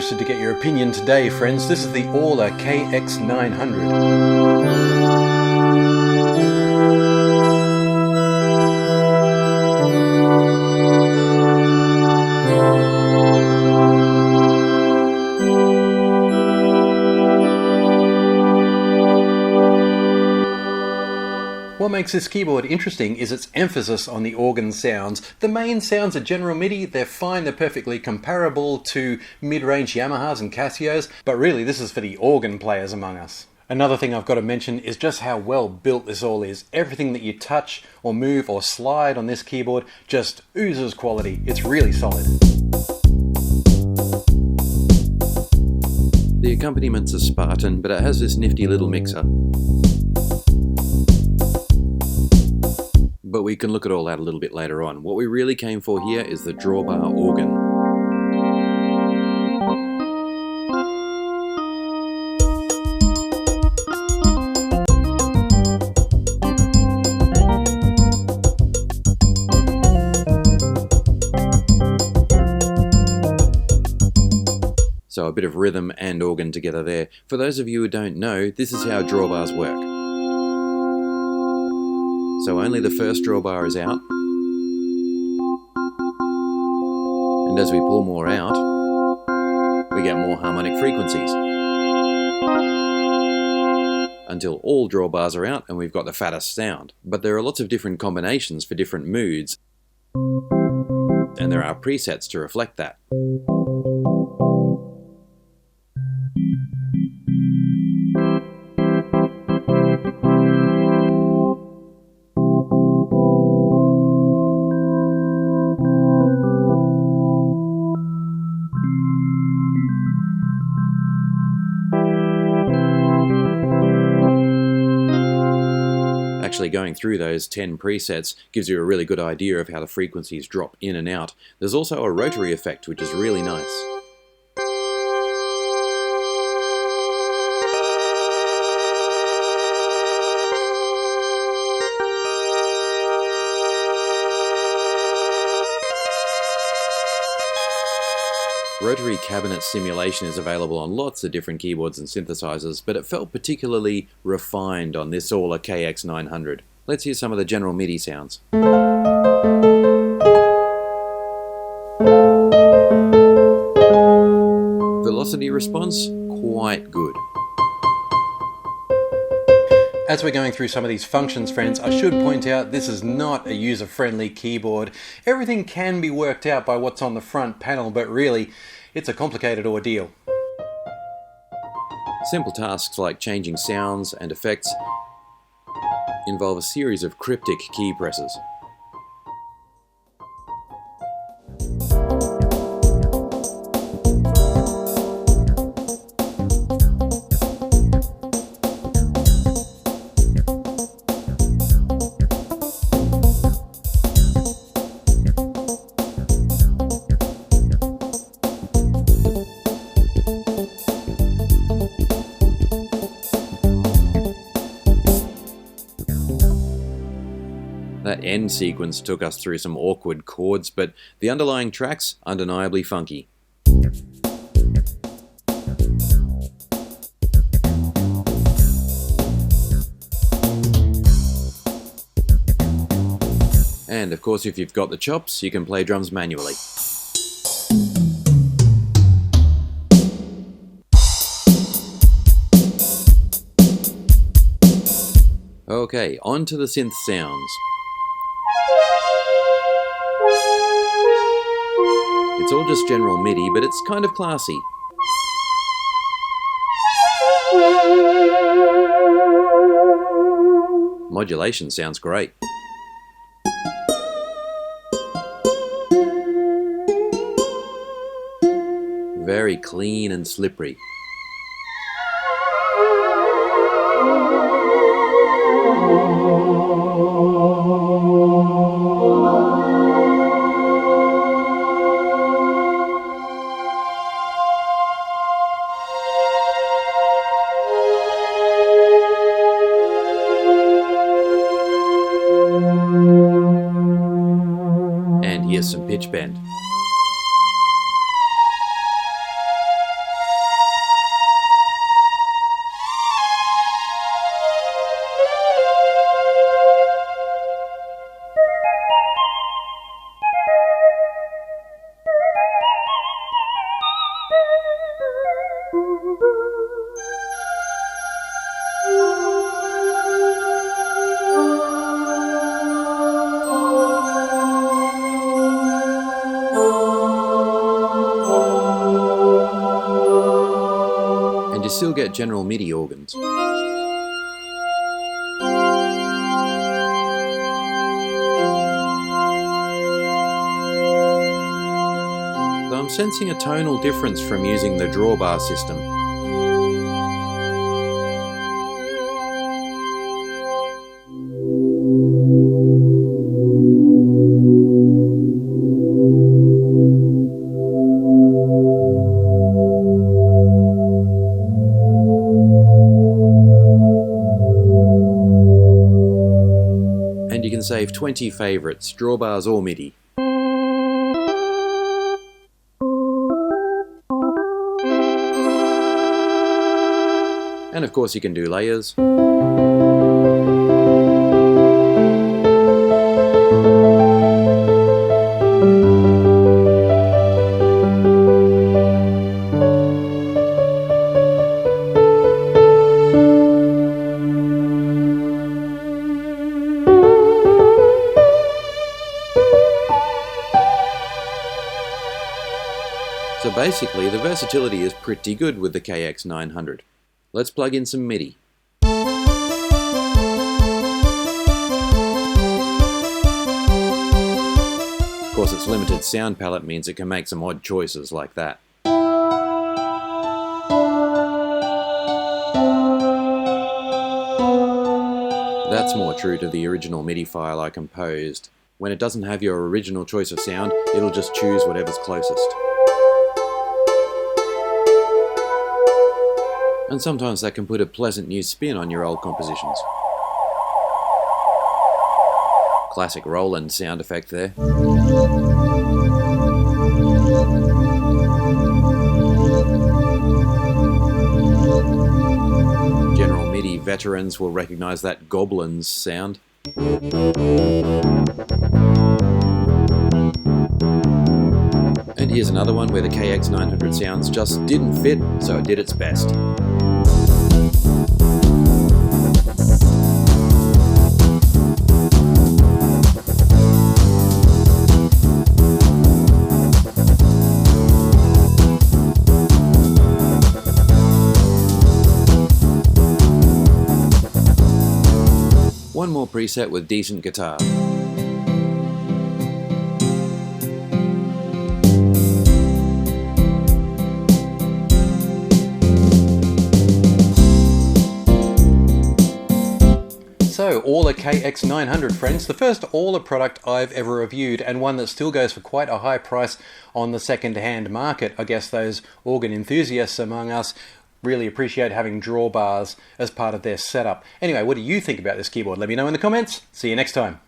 interested to get your opinion today, friends. This is the Orla KX900. What makes this keyboard interesting is its emphasis on the organ sounds. The main sounds are General MIDI, they're fine, they're perfectly comparable to mid-range Yamahas and Casios, but really this is for the organ players among us. Another thing I've got to mention is just how well built this all is. Everything that you touch or move or slide on this keyboard just oozes quality. It's really solid. The accompaniment is Spartan, but it has this nifty little mixer. But we can look at all that a little bit later on. What we really came for here is the drawbar organ. So a bit of rhythm and organ together there. For those of you who don't know, this is how drawbars work. So only the first drawbar is out, and as we pull more out, we get more harmonic frequencies, until all drawbars are out and we've got the fattest sound. But there are lots of different combinations for different moods, and there are presets to reflect that. Actually going through those 10 presets gives you a really good idea of how the frequencies drop in and out. There's also a rotary effect, which is really nice. Rotary cabinet simulation is available on lots of different keyboards and synthesizers, but it felt particularly refined on this Orla KX900. Let's hear some of the General MIDI sounds. Velocity response, quite good. As we're going through some of these functions, friends, I should point out this is not a user-friendly keyboard. Everything can be worked out by what's on the front panel, but really, it's a complicated ordeal. Simple tasks like changing sounds and effects involve a series of cryptic key presses. That end sequence took us through some awkward chords, but the underlying track's undeniably funky. And of course, if you've got the chops, you can play drums manually. Okay, on to the synth sounds. It's all just General MIDI, but it's kind of classy. Modulation sounds great. Very clean and slippery. And here's some pitch bend. still get General MIDI organs. Though I'm sensing a tonal difference from using the drawbar system. And you can save 20 favourites, drawbars or MIDI. And of course you can do layers. So basically, the versatility is pretty good with the KX900. Let's plug in some MIDI. Of course, its limited sound palette means it can make some odd choices like that. That's more true to the original MIDI file I composed. When it doesn't have your original choice of sound, it'll just choose whatever's closest. And sometimes that can put a pleasant new spin on your old compositions. Classic Roland sound effect there. General MIDI veterans will recognize that Goblin's sound. And here's another one where the KX900 sounds just didn't fit, so it did its best. One more preset with decent guitar. So, Auler KX900 friends, the first Auler product I've ever reviewed, and one that still goes for quite a high price on the second-hand market. I guess those organ enthusiasts among us really appreciate having drawbars as part of their setup. Anyway, what do you think about this keyboard? Let me know in the comments. See you next time.